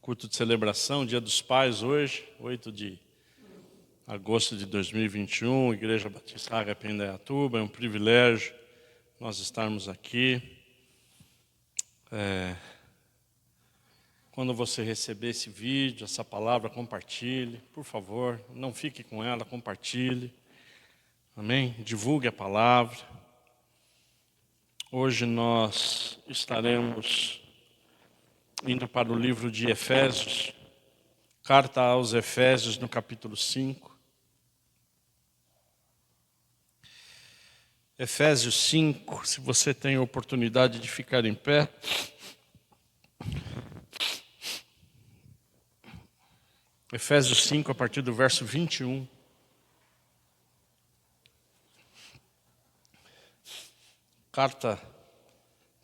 culto de celebração, Dia dos Pais hoje, 8 de agosto de 2021, Igreja Batista Agape em Indaiatuba. É um privilégio nós estarmos aqui. Quando você receber esse vídeo, essa palavra, compartilhe, por favor. Não fique com ela, compartilhe. Amém? Divulgue a palavra. Hoje nós estaremos indo para o livro de Efésios, carta aos Efésios, no capítulo 5. Efésios 5, se você tem a oportunidade de ficar em pé. Efésios 5, a partir do verso 21. Carta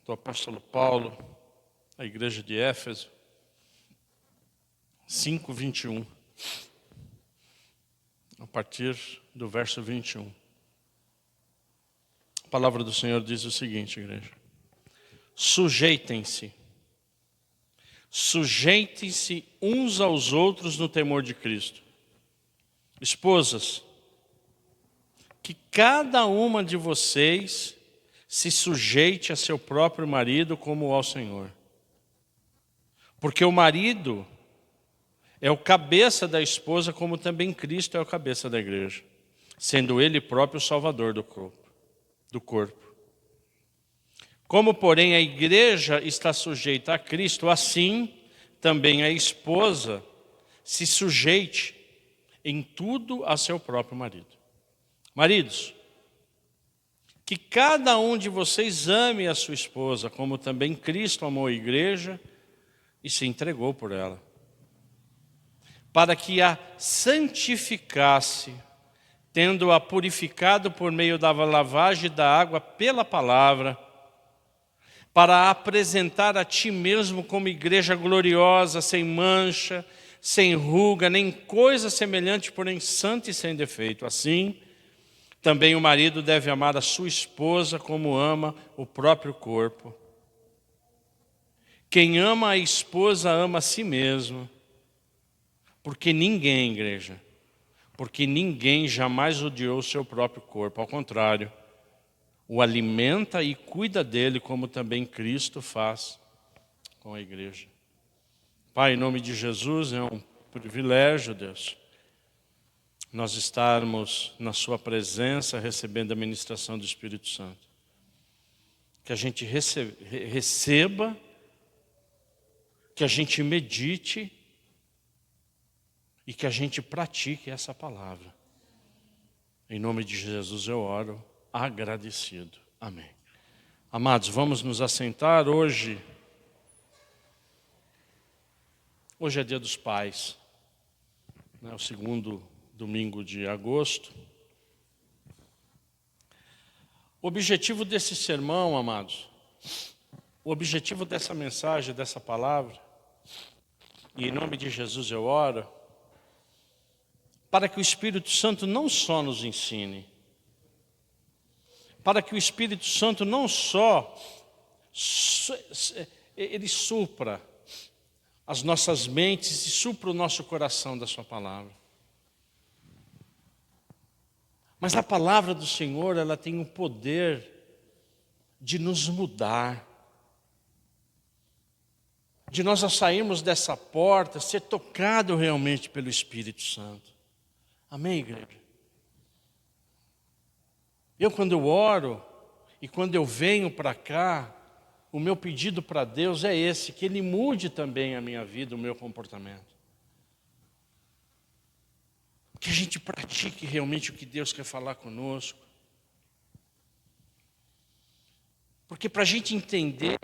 do apóstolo Paulo à igreja de Éfeso, 5, 21. A partir do verso 21. A palavra do Senhor diz o seguinte, igreja: Sujeitem-se uns aos outros no temor de Cristo. Esposas, que cada uma de vocês se sujeite a seu próprio marido como ao Senhor. Porque o marido é o cabeça da esposa, como também Cristo é o cabeça da igreja, sendo ele próprio o salvador do corpo. Como, porém, a igreja está sujeita a Cristo, assim também a esposa se sujeite em tudo a seu próprio marido. Maridos, que cada um de vocês ame a sua esposa, como também Cristo amou a igreja e se entregou por ela, para que a santificasse, tendo-a purificado por meio da lavagem da água pela palavra, para a apresentar a ti mesmo como igreja gloriosa, sem mancha, sem ruga, nem coisa semelhante, porém santa e sem defeito. Assim, também o marido deve amar a sua esposa como ama o próprio corpo. Quem ama a esposa ama a si mesmo, porque ninguém, igreja, porque ninguém jamais odiou o seu próprio corpo. Ao contrário, o alimenta e cuida dele, como também Cristo faz com a igreja. Pai, em nome de Jesus, é um privilégio, Deus, nós estarmos na sua presença, recebendo a ministração do Espírito Santo. Que a gente receba, que a gente medite e que a gente pratique essa palavra. Em nome de Jesus eu oro, agradecido. Amém. Amados, vamos nos assentar hoje. Hoje é Dia dos Pais, né, o segundo domingo de agosto. O objetivo desse sermão, amados, o objetivo dessa mensagem, dessa palavra, e em nome de Jesus eu oro, para que o Espírito Santo não só nos ensine, para que o Espírito Santo não só ele supra as nossas mentes e supra o nosso coração da sua palavra. Mas a palavra do Senhor, ela tem o poder de nos mudar, de nós ao sairmos dessa porta, ser tocado realmente pelo Espírito Santo. Amém, igreja? Quando eu oro e quando eu venho para cá, o meu pedido para Deus é esse, que Ele mude também a minha vida, o meu comportamento. Que a gente pratique realmente o que Deus quer falar conosco. Porque para a gente entender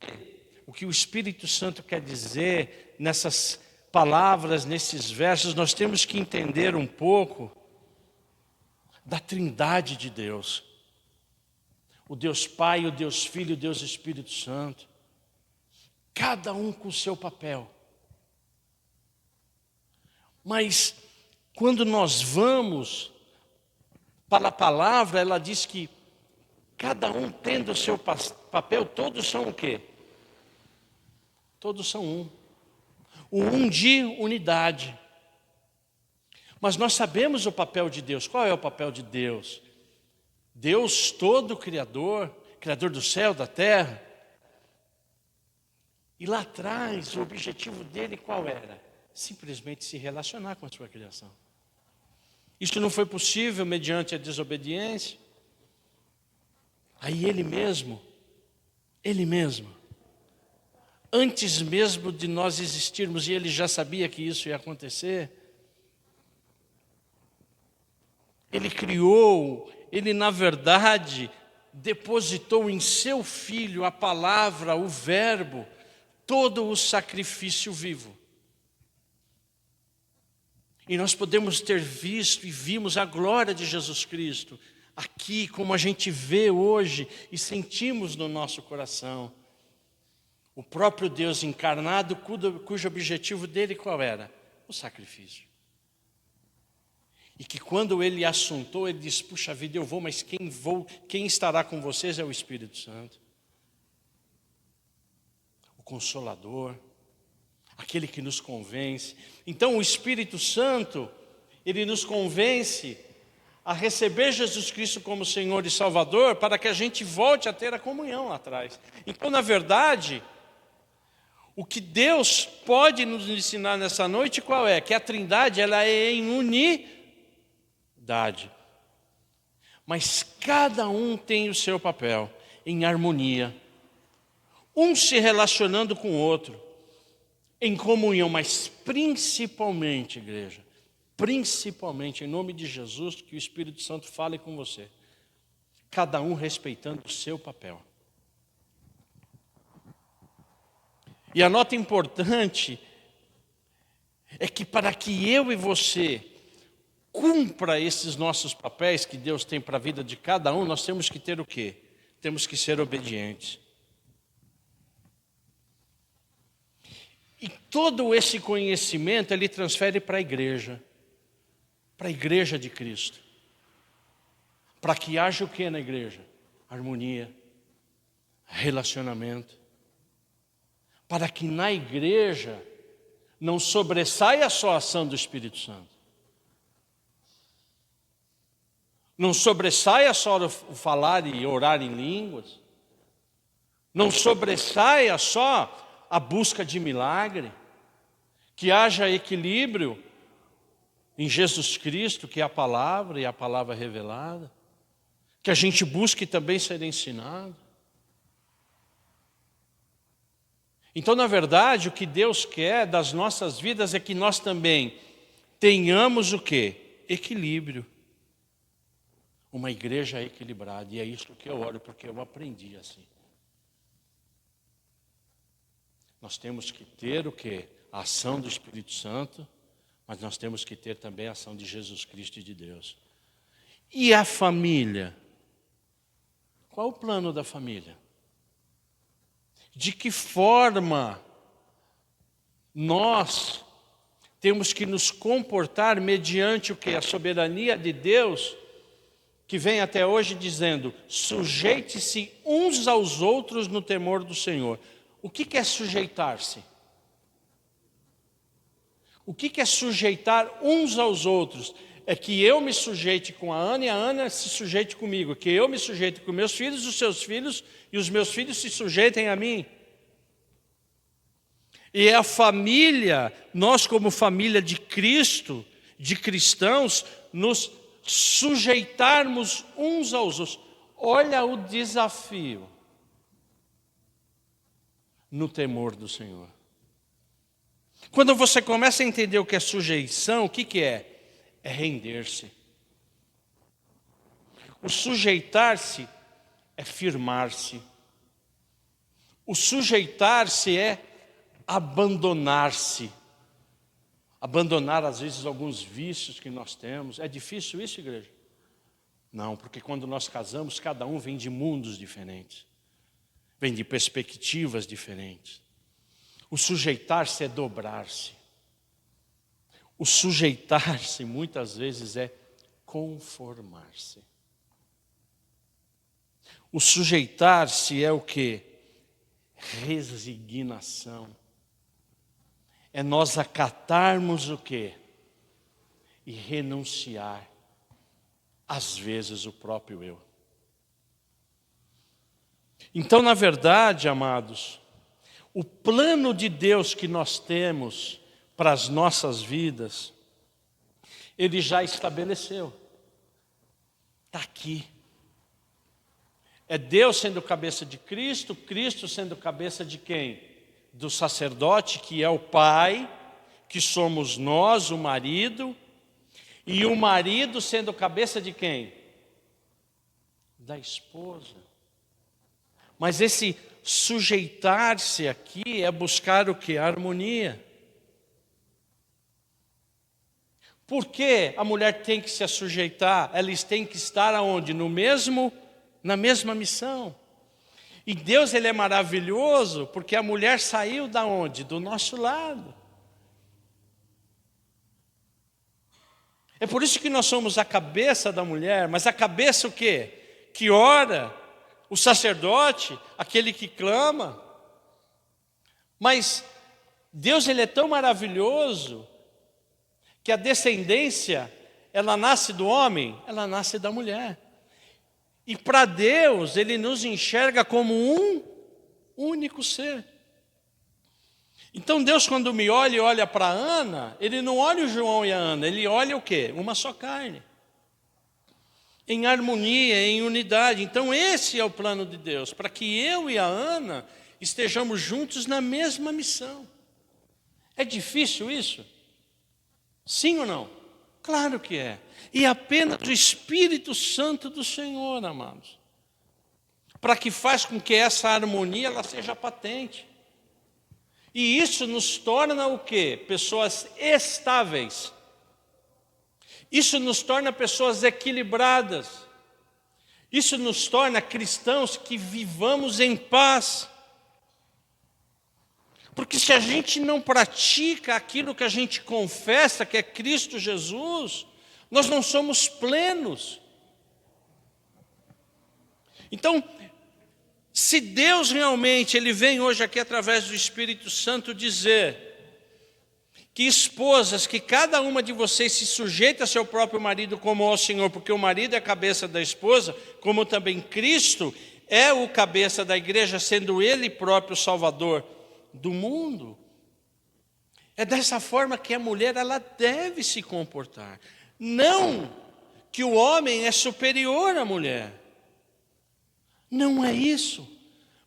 o que o Espírito Santo quer dizer nessas palavras, nesses versos, nós temos que entender um pouco da Trindade de Deus. O Deus Pai, o Deus Filho, o Deus Espírito Santo. Cada um com o seu papel. Mas quando nós vamos para a palavra, ela diz que cada um tendo o seu papel, todos são o quê? Todos são um. O um de unidade. Mas nós sabemos o papel de Deus. Qual é o papel de Deus? Deus todo Criador, Criador do céu, da terra. E lá atrás, o objetivo dele qual era? Simplesmente se relacionar com a sua criação. Isso não foi possível mediante a desobediência. Aí ele mesmo, antes mesmo de nós existirmos, e ele já sabia que isso ia acontecer, ele criou, ele na verdade depositou em seu Filho a palavra, o verbo, todo o sacrifício vivo. E nós podemos ter visto e vimos a glória de Jesus Cristo aqui, como a gente vê hoje e sentimos no nosso coração. O próprio Deus encarnado, cujo objetivo dele qual era? O sacrifício. E que quando ele assuntou, ele disse, puxa vida, eu vou, mas quem estará com vocês é o Espírito Santo. O Consolador, aquele que nos convence. Então o Espírito Santo, ele nos convence a receber Jesus Cristo como Senhor e Salvador, para que a gente volte a ter a comunhão lá atrás. Então, na verdade, o que Deus pode nos ensinar nessa noite, qual é? Que a Trindade, ela é em unidade. Mas cada um tem o seu papel, em harmonia. Um se relacionando com o outro, em comunhão, mas principalmente, igreja, principalmente em nome de Jesus, que o Espírito Santo fale com você. Cada um respeitando o seu papel. E a nota importante é que para que eu e você cumpra esses nossos papéis que Deus tem para a vida de cada um, nós temos que ter o quê? Temos que ser obedientes. E todo esse conhecimento ele transfere para a igreja de Cristo. Para que haja o que na igreja? Harmonia, relacionamento. Para que na igreja não sobressaia só a ação do Espírito Santo. Não sobressaia só o falar e orar em línguas. Não sobressaia só a busca de milagre. Que haja equilíbrio em Jesus Cristo, que é a palavra e a palavra revelada. Que a gente busque também ser ensinado. Então, na verdade, o que Deus quer das nossas vidas é que nós também tenhamos o quê? Equilíbrio. Uma igreja equilibrada. E é isso que eu oro, porque eu aprendi assim. Nós temos que ter o quê? A ação do Espírito Santo, mas nós temos que ter também a ação de Jesus Cristo e de Deus. E a família? Qual o plano da família? De que forma nós temos que nos comportar mediante o quê? A soberania de Deus, que vem até hoje dizendo, sujeite-se uns aos outros no temor do Senhor. O que é sujeitar-se? O que é sujeitar uns aos outros? É que eu me sujeite com a Ana e a Ana se sujeite comigo. Que eu me sujeite com meus filhos, os seus filhos, e os meus filhos se sujeitem a mim. E é a família, nós como família de Cristo, de cristãos, nos sujeitarmos uns aos outros. Olha o desafio no temor do Senhor. Quando você começa a entender o que é sujeição, o que é? É render-se. O sujeitar-se é firmar-se. O sujeitar-se é abandonar-se. Abandonar, às vezes, alguns vícios que nós temos. É difícil isso, igreja? Não, porque quando nós casamos, cada um vem de mundos diferentes. Vem de perspectivas diferentes. O sujeitar-se é dobrar-se. O sujeitar-se, muitas vezes, é conformar-se. O sujeitar-se é o quê? Resignação. é nós acatarmos o quê? E renunciar, às vezes, o próprio eu. Então, na verdade, amados, o plano de Deus que nós temos para as nossas vidas, Ele já estabeleceu. Está aqui. É Deus sendo cabeça de Cristo, Cristo sendo cabeça de quem? Do sacerdote, que é o Pai, que somos nós, o marido, e o marido sendo cabeça de quem? Da esposa. Mas esse sujeitar-se aqui é buscar o que? A harmonia. Por que a mulher tem que se sujeitar? Eles têm que estar aonde? Na mesma missão. E Deus, Ele é maravilhoso, porque a mulher saiu da onde? Do nosso lado. É por isso que nós somos a cabeça da mulher, mas a cabeça o quê? Que ora, o sacerdote, aquele que clama. Mas Deus, Ele é tão maravilhoso, que a descendência, ela nasce do homem, ela nasce da mulher. E para Deus, Ele nos enxerga como um único ser. Então Deus, quando me olha e olha para Ana, Ele não olha o João e a Ana, Ele olha o quê? Uma só carne. Em harmonia, em unidade. Então esse é o plano de Deus, para que eu e a Ana estejamos juntos na mesma missão. É difícil isso? Sim ou não? Claro que é. E apenas o Espírito Santo do Senhor, amados, para que faz com que essa harmonia ela seja patente. E isso nos torna o quê? Pessoas estáveis. Isso nos torna pessoas equilibradas. Isso nos torna cristãos que vivamos em paz. Porque se a gente não pratica aquilo que a gente confessa, que é Cristo Jesus, nós não somos plenos. Então, se Deus realmente, Ele vem hoje aqui através do Espírito Santo dizer que esposas, que cada uma de vocês se sujeita a seu próprio marido como ao Senhor, porque o marido é a cabeça da esposa, como também Cristo é o cabeça da igreja, sendo Ele próprio o Salvador do mundo. É dessa forma que a mulher ela deve se comportar. Não que o homem é superior à mulher. Não é isso.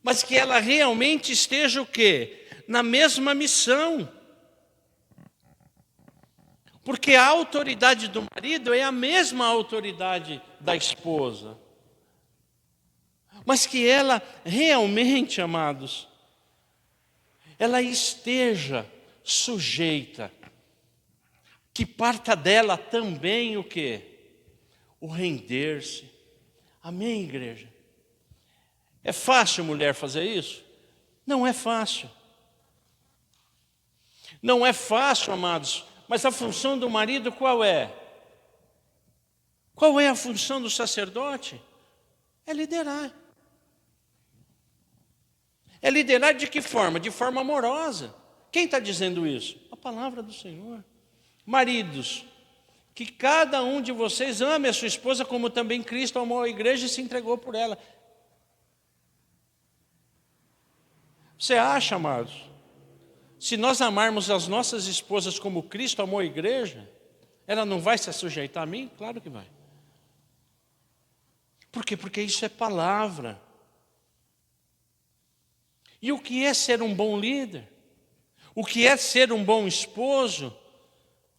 Mas que ela realmente esteja o quê? Na mesma missão. Porque a autoridade do marido é a mesma autoridade da esposa. Mas que ela realmente, amados, ela esteja sujeita, que parta dela também o quê? O render-se. Amém, igreja? É fácil, mulher, fazer isso? Não é fácil. Não é fácil, amados, mas a função do marido qual é? Qual é a função do sacerdote? É liderar. É liderar de que forma? De forma amorosa. Quem está dizendo isso? A palavra do Senhor. Maridos, que cada um de vocês ame a sua esposa como também Cristo amou a igreja e se entregou por ela. Você acha, amados, se nós amarmos as nossas esposas como Cristo amou a igreja, ela não vai se sujeitar a mim? Claro que vai. Por quê? Porque isso é palavra. E o que é ser um bom líder? O que é ser um bom esposo?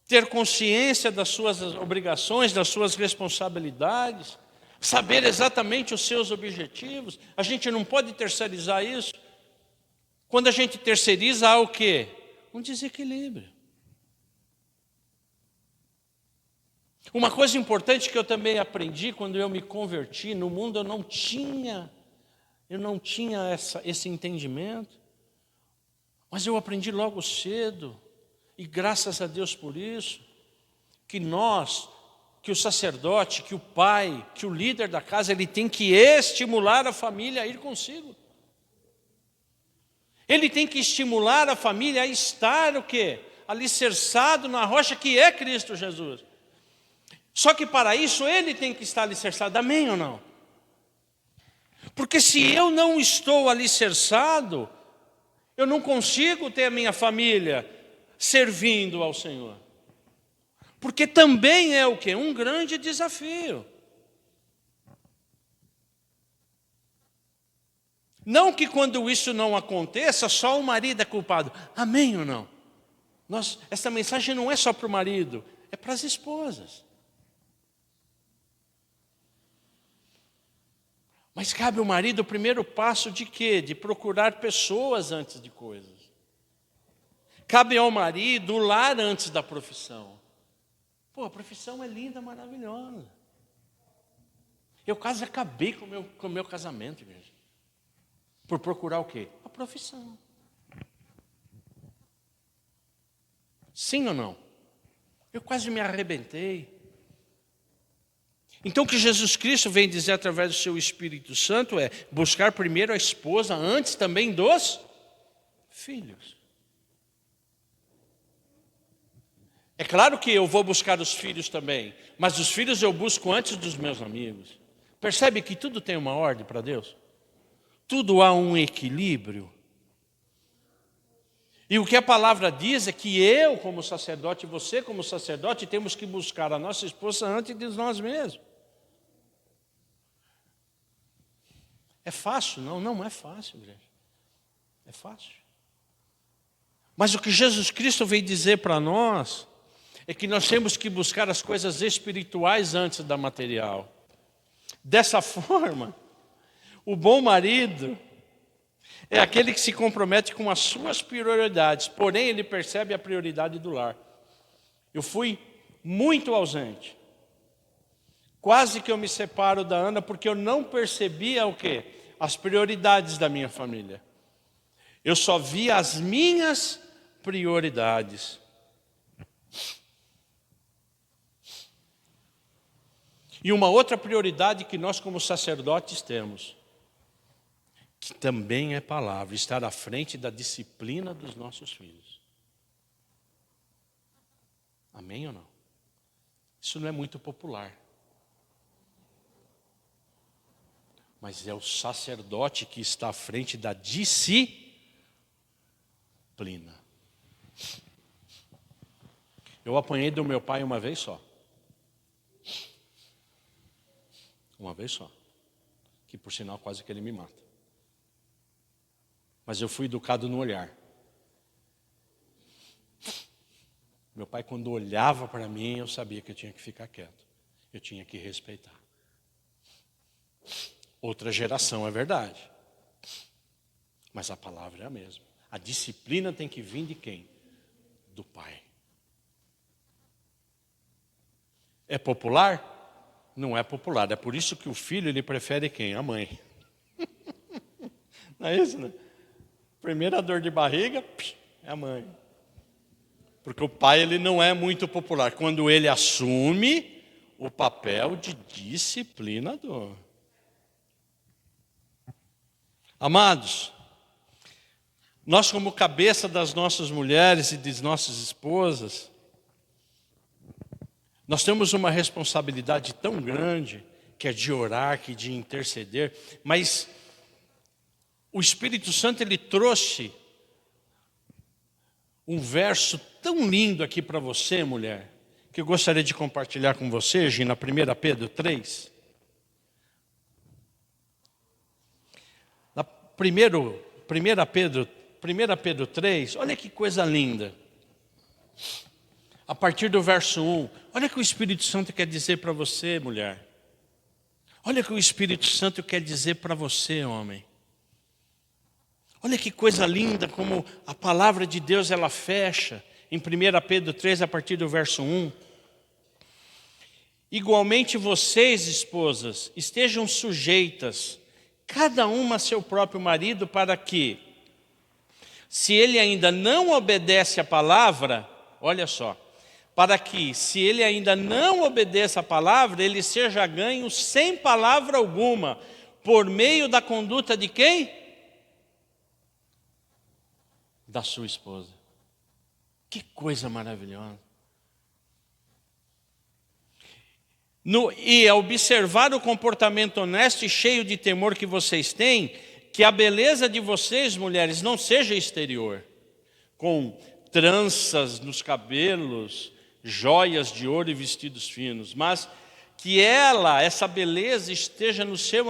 Ter consciência das suas obrigações, das suas responsabilidades, saber exatamente os seus objetivos. A gente não pode terceirizar isso. Quando a gente terceiriza, há o quê? Um desequilíbrio. Uma coisa importante que eu também aprendi quando eu me converti, no mundo eu não tinha esse entendimento, mas eu aprendi logo cedo, e graças a Deus por isso, que o sacerdote, que o pai, que o líder da casa, ele tem que estimular a família a ir consigo. Ele tem que estimular a família a estar o quê? Alicerçado na rocha que é Cristo Jesus. Só que para isso ele tem que estar alicerçado, amém ou não? Porque se eu não estou alicerçado, eu não consigo ter a minha família servindo ao Senhor. Porque também é o quê? Um grande desafio. Não que quando isso não aconteça, só o marido é culpado. Amém ou não? Essa mensagem não é só para o marido, é para as esposas. Mas cabe ao marido o primeiro passo de quê? De procurar pessoas antes de coisas. Cabe ao marido o lar antes da profissão. Pô, a profissão é linda, maravilhosa. Eu quase acabei com o meu casamento, igreja. Por procurar o quê? A profissão. Sim ou não? Eu quase me arrebentei. Então o que Jesus Cristo vem dizer através do seu Espírito Santo é buscar primeiro a esposa antes também dos filhos. É claro que eu vou buscar os filhos também, mas os filhos eu busco antes dos meus amigos. Percebe que tudo tem uma ordem para Deus? Tudo há um equilíbrio. E o que a palavra diz é que eu, como sacerdote, e você, como sacerdote, temos que buscar a nossa esposa antes de nós mesmos. É fácil? Não, não é fácil, igreja. É fácil. Mas o que Jesus Cristo veio dizer para nós é que nós temos que buscar as coisas espirituais antes da material. Dessa forma, o bom marido é aquele que se compromete com as suas prioridades, porém ele percebe a prioridade do lar. Eu fui muito ausente. Quase que eu me separo da Ana porque eu não percebia o quê? As prioridades da minha família. Eu só via as minhas prioridades. E uma outra prioridade que nós como sacerdotes temos, que também é palavra, estar à frente da disciplina dos nossos filhos. Amém ou não? Isso não é muito popular. Mas é o sacerdote que está à frente da disciplina. Eu apanhei do meu pai uma vez só. Uma vez só. Que por sinal quase que ele me mata. Mas eu fui educado no olhar. Meu pai, quando olhava para mim, eu sabia que eu tinha que ficar quieto. Eu tinha que respeitar. Outra geração, é verdade. Mas a palavra é a mesma. A disciplina tem que vir de quem? Do pai. É popular? Não é popular. É por isso que o filho, ele prefere quem? A mãe. Não é isso, né? Primeira dor de barriga, é a mãe. Porque o pai, ele não é muito popular. Quando ele assume o papel de disciplinador. Amados, nós como cabeça das nossas mulheres e das nossas esposas, nós temos uma responsabilidade tão grande, que é de orar, que é de interceder, mas o Espírito Santo, ele trouxe um verso tão lindo aqui para você, mulher, que eu gostaria de compartilhar com você, Gina, 1 Pedro 3. Na 1 Pedro 3, olha que coisa linda. A partir do verso 1, olha o que o Espírito Santo quer dizer para você, mulher. Olha o que o Espírito Santo quer dizer para você, homem. Olha que coisa linda como a palavra de Deus ela fecha em 1 Pedro 3, a partir do verso 1. Igualmente vocês, esposas, estejam sujeitas, cada uma a seu próprio marido, para que, se ele ainda não obedece à palavra, olha só, para que, se ele ainda não obedeça à palavra, ele seja ganho sem palavra alguma, por meio da conduta de quem? da sua esposa. Que coisa maravilhosa. E observar o comportamento honesto e cheio de temor que vocês têm, que a beleza de vocês, mulheres, não seja exterior, com tranças nos cabelos, joias de ouro e vestidos finos, mas que essa beleza esteja no seu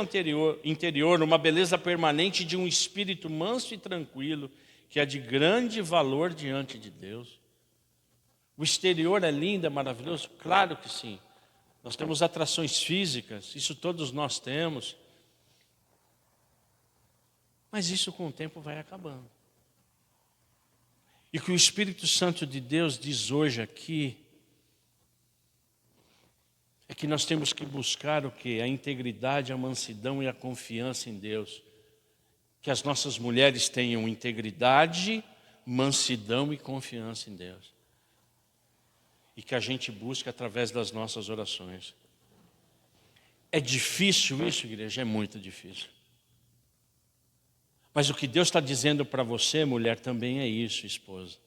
interior, uma beleza permanente de um espírito manso e tranquilo, que é de grande valor diante de Deus. O exterior é lindo, é maravilhoso? Claro que sim. Nós temos atrações físicas, isso todos nós temos. Mas isso com o tempo vai acabando. E o que o Espírito Santo de Deus diz hoje aqui, é que nós temos que buscar o quê? A integridade, a mansidão e a confiança em Deus. Que as nossas mulheres tenham integridade, mansidão e confiança em Deus. E que a gente busque através das nossas orações. É difícil isso, igreja? É muito difícil. Mas o que Deus está dizendo para você, mulher, também é isso, esposa.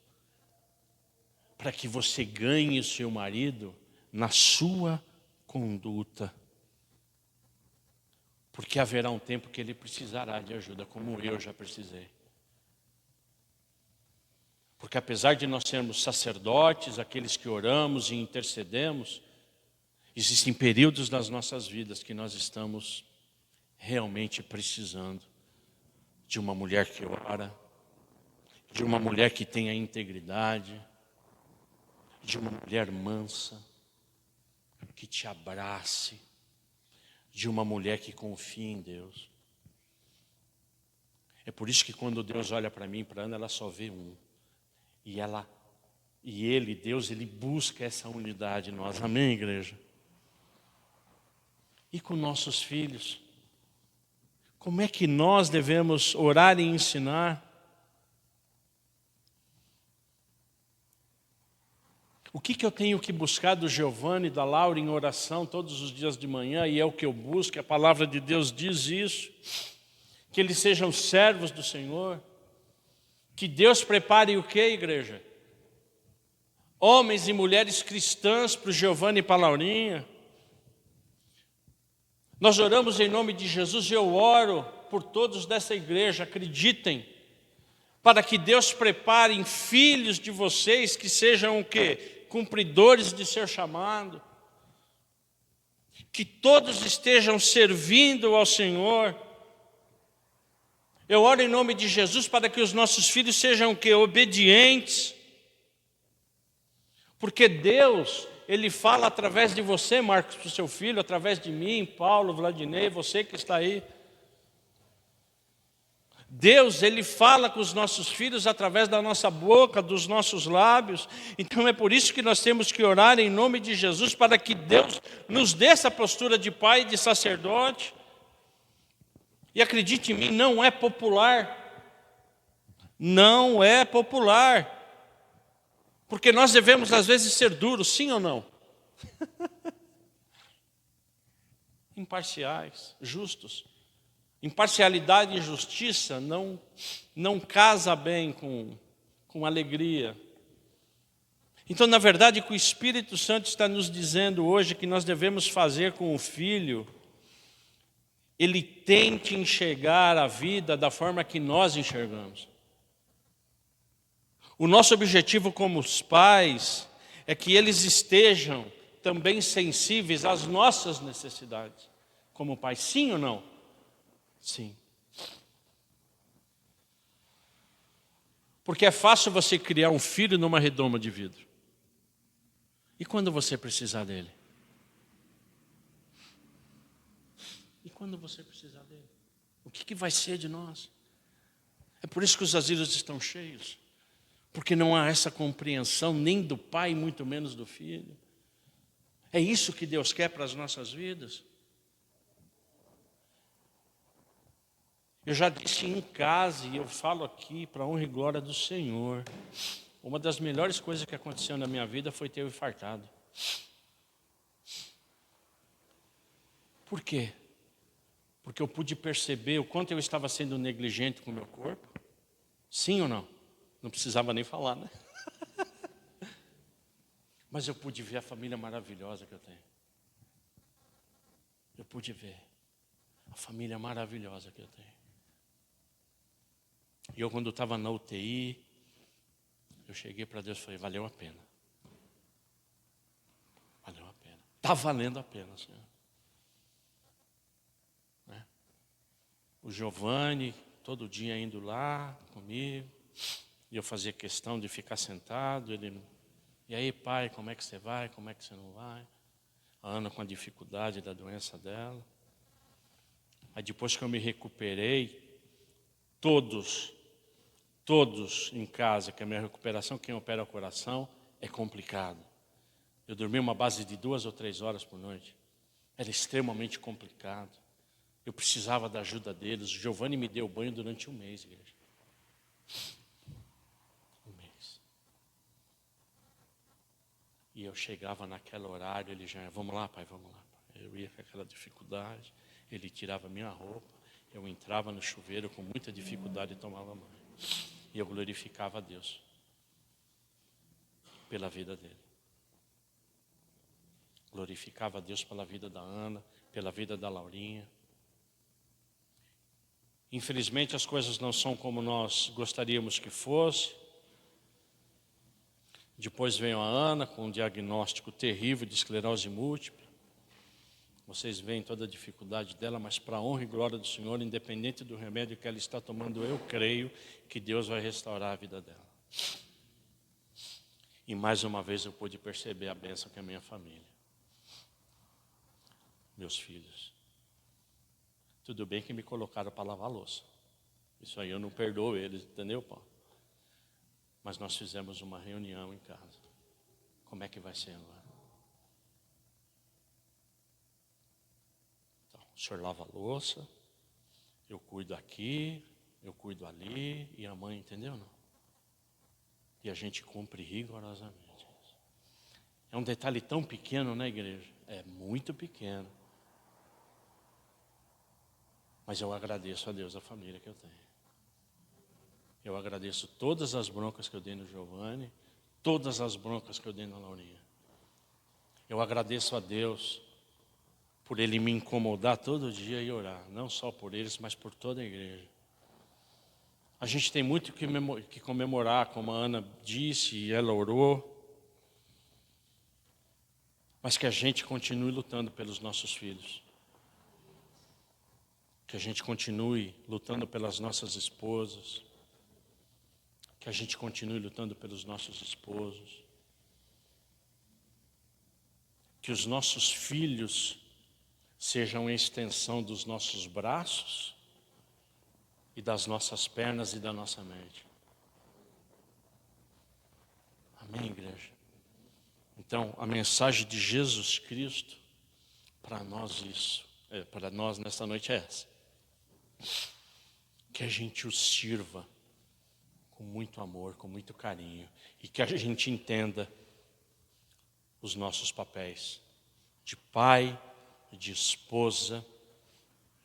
Para que você ganhe o seu marido na sua conduta. Porque haverá um tempo que ele precisará de ajuda, como eu já precisei. Porque apesar de nós sermos sacerdotes, aqueles que oramos e intercedemos, existem períodos nas nossas vidas que nós estamos realmente precisando de uma mulher que ora, de uma mulher que tenha integridade, de uma mulher mansa, que te abrace, de uma mulher que confie em Deus. É por isso que quando Deus olha para mim e para Ana, ela só vê um. Deus, ele busca essa unidade em nós. Amém, igreja? E com nossos filhos? Como é que nós devemos orar e ensinar? O que eu tenho que buscar do Giovanni e da Laura em oração todos os dias de manhã, e é o que eu busco, a palavra de Deus diz isso, que eles sejam servos do Senhor, que Deus prepare o que, igreja? Homens e mulheres cristãs para o Giovanni e para a Laurinha. Nós oramos em nome de Jesus, e eu oro por todos dessa igreja, acreditem, para que Deus prepare filhos de vocês que sejam o quê? Cumpridores de seu chamado. Que todos estejam servindo ao Senhor. Eu oro em nome de Jesus para que os nossos filhos sejam o quê? Obedientes. Porque Deus, Ele fala através de você, Marcos, para o seu filho, através de mim, Paulo, Vladinei, você que está aí. Deus, Ele fala com os nossos filhos através da nossa boca, dos nossos lábios. Então é por isso que nós temos que orar em nome de Jesus, para que Deus nos dê essa postura de pai e de sacerdote. E acredite em mim, não é popular. Não é popular. Porque nós devemos às vezes ser duros, sim ou não? Imparciais, justos. Imparcialidade e justiça não casa bem com alegria. Então, na verdade, o que o Espírito Santo está nos dizendo hoje que nós devemos fazer com o filho, ele tente enxergar a vida da forma que nós enxergamos. O nosso objetivo como os pais é que eles estejam também sensíveis às nossas necessidades. Como pai, sim ou não? Sim. Porque é fácil você criar um filho numa redoma de vidro. E quando você precisar dele? E quando você precisar dele? O que vai ser de nós? É por isso que os asilos estão cheios. Porque não há essa compreensão nem do pai, muito menos do filho. É isso que Deus quer para as nossas vidas. Eu já disse em casa, e eu falo aqui para a honra e glória do Senhor, uma das melhores coisas que aconteceu na minha vida foi ter eu infartado. Por quê? Porque eu pude perceber o quanto eu estava sendo negligente com o meu corpo. Sim ou não? Não precisava nem falar, né? Mas eu pude ver a família maravilhosa que eu tenho. Eu pude ver a família maravilhosa que eu tenho. E eu, quando estava na UTI, eu cheguei para Deus e falei, valeu a pena. Valeu a pena. Está valendo a pena, Senhor. Né? O Giovanni, todo dia indo lá comigo. E eu fazia questão de ficar sentado. Ele, e aí, pai, como é que você vai? Como é que você não vai? A Ana com a dificuldade da doença dela. Aí depois que eu me recuperei, todos em casa, que a minha recuperação, quem opera o coração, é complicado. Eu dormi uma base de 2 ou 3 horas por noite. Era extremamente complicado. Eu precisava da ajuda deles. O Giovanni me deu banho durante 1 mês, igreja. 1 mês. E eu chegava naquele horário, ele já, vamos lá, pai, vamos lá. Pai. Eu ia com aquela dificuldade, ele tirava minha roupa, eu entrava no chuveiro com muita dificuldade e tomava banho. E eu glorificava a Deus pela vida dele. Glorificava a Deus pela vida da Ana, pela vida da Laurinha. Infelizmente as coisas não são como nós gostaríamos que fosse. Depois veio a Ana com um diagnóstico terrível de esclerose múltipla. Vocês veem toda a dificuldade dela, mas para a honra e glória do Senhor, independente do remédio que ela está tomando, eu creio que Deus vai restaurar a vida dela. E mais uma vez eu pude perceber a bênção que é a minha família. Meus filhos. Tudo bem que me colocaram para lavar a louça. Isso aí eu não perdoo eles, entendeu, Paulo? Mas nós fizemos uma reunião em casa. Como é que vai ser agora? Então, o senhor lava a louça, eu cuido aqui, eu cuido ali, e a mãe, entendeu não? E a gente cumpre rigorosamente. É um detalhe tão pequeno, né, igreja? É muito pequeno. Mas eu agradeço a Deus a família que eu tenho. Eu agradeço todas as broncas que eu dei no Giovanni, todas as broncas que eu dei na Laurinha. Eu agradeço a Deus por Ele me incomodar todo dia e orar, não só por eles, mas por toda a igreja. A gente tem muito que comemorar, como a Ana disse e ela orou, mas que a gente continue lutando pelos nossos filhos. Que a gente continue lutando pelas nossas esposas. Que a gente continue lutando pelos nossos esposos. Que os nossos filhos sejam a extensão dos nossos braços e das nossas pernas e da nossa mente. Amém, igreja? Então, a mensagem de Jesus Cristo, para nós para nós nesta noite é essa. Que a gente o sirva com muito amor, com muito carinho. E que a gente entenda os nossos papéis de pai, de esposa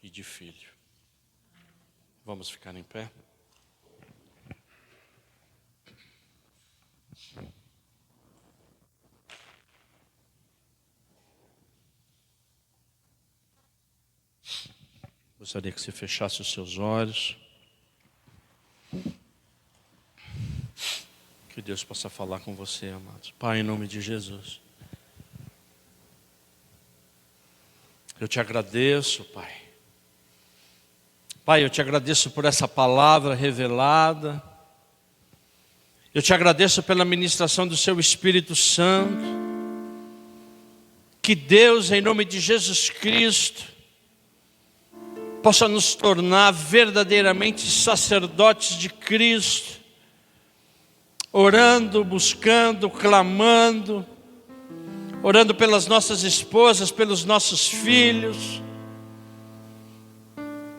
e de filho. Vamos ficar em pé? Gostaria que você fechasse os seus olhos. Que Deus possa falar com você, amados. Pai, em nome de Jesus. Eu te agradeço, Pai. Pai, eu te agradeço por essa palavra revelada. Eu te agradeço pela ministração do seu Espírito Santo. Que Deus, em nome de Jesus Cristo, possa nos tornar verdadeiramente sacerdotes de Cristo, orando, buscando, clamando, orando pelas nossas esposas, pelos nossos filhos,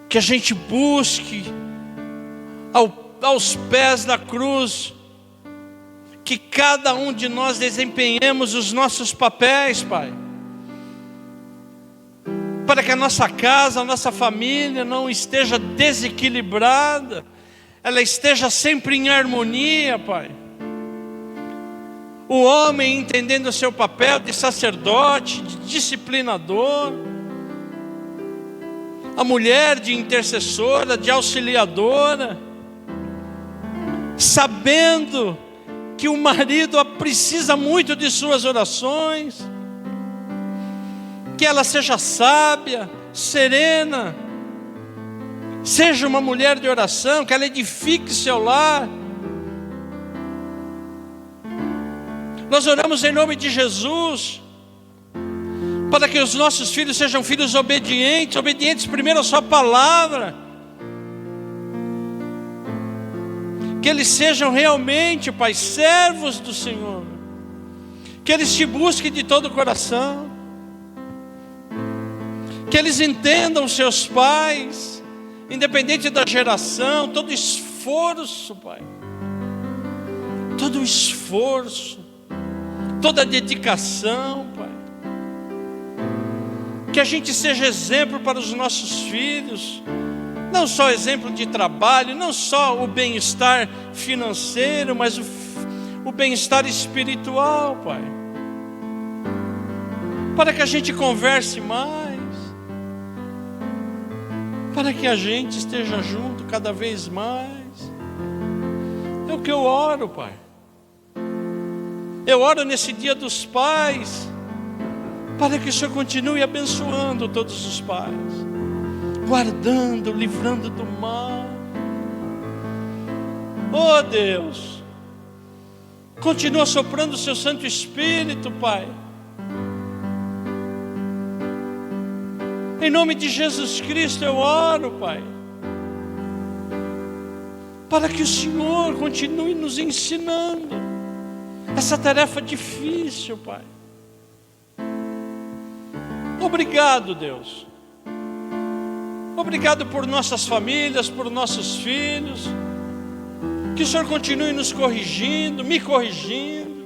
que a gente busque aos pés da cruz, que cada um de nós desempenhemos os nossos papéis, Pai, para que a nossa casa, a nossa família não esteja desequilibrada, ela esteja sempre em harmonia, Pai. O homem entendendo o seu papel de sacerdote, de disciplinador, a mulher de intercessora, de auxiliadora, sabendo que o marido precisa muito de suas orações, que ela seja sábia, serena, seja uma mulher de oração, que ela edifique seu lar. Nós oramos em nome de Jesus, para que os nossos filhos sejam filhos obedientes, obedientes primeiro à sua palavra, que eles sejam realmente, Pai, servos do Senhor, que eles te busquem de todo o coração, que eles entendam os seus pais, independente da geração, todo esforço, Pai, todo esforço, toda dedicação, Pai, que a gente seja exemplo para os nossos filhos, não só exemplo de trabalho, não só o bem-estar financeiro, mas o bem-estar espiritual, Pai, para que a gente converse mais, para que a gente esteja junto cada vez mais. É o que eu oro, Pai. Eu oro nesse dia dos pais, para que o Senhor continue abençoando todos os pais, guardando, livrando do mal. Oh Deus, continua soprando o seu Santo Espírito, Pai. Em nome de Jesus Cristo eu oro, Pai, para que o Senhor continue nos ensinando essa tarefa difícil, Pai. Obrigado, Deus. Obrigado por nossas famílias, por nossos filhos. Que o Senhor continue nos corrigindo, me corrigindo,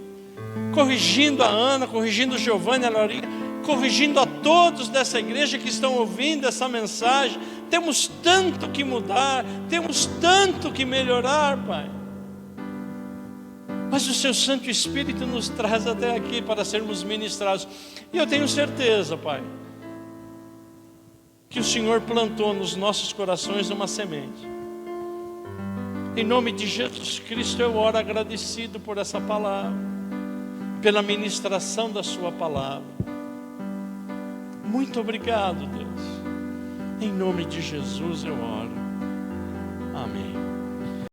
corrigindo a Ana, corrigindo o Giovanni, a Laurinha, corrigindo a todos dessa igreja que estão ouvindo essa mensagem. Temos tanto que mudar, temos tanto que melhorar, Pai. Mas o seu Santo Espírito nos traz até aqui para sermos ministrados. E eu tenho certeza, Pai, que o Senhor plantou nos nossos corações uma semente. Em nome de Jesus Cristo eu oro agradecido por essa palavra, pela ministração da sua palavra. Muito obrigado, Deus. Em nome de Jesus eu oro.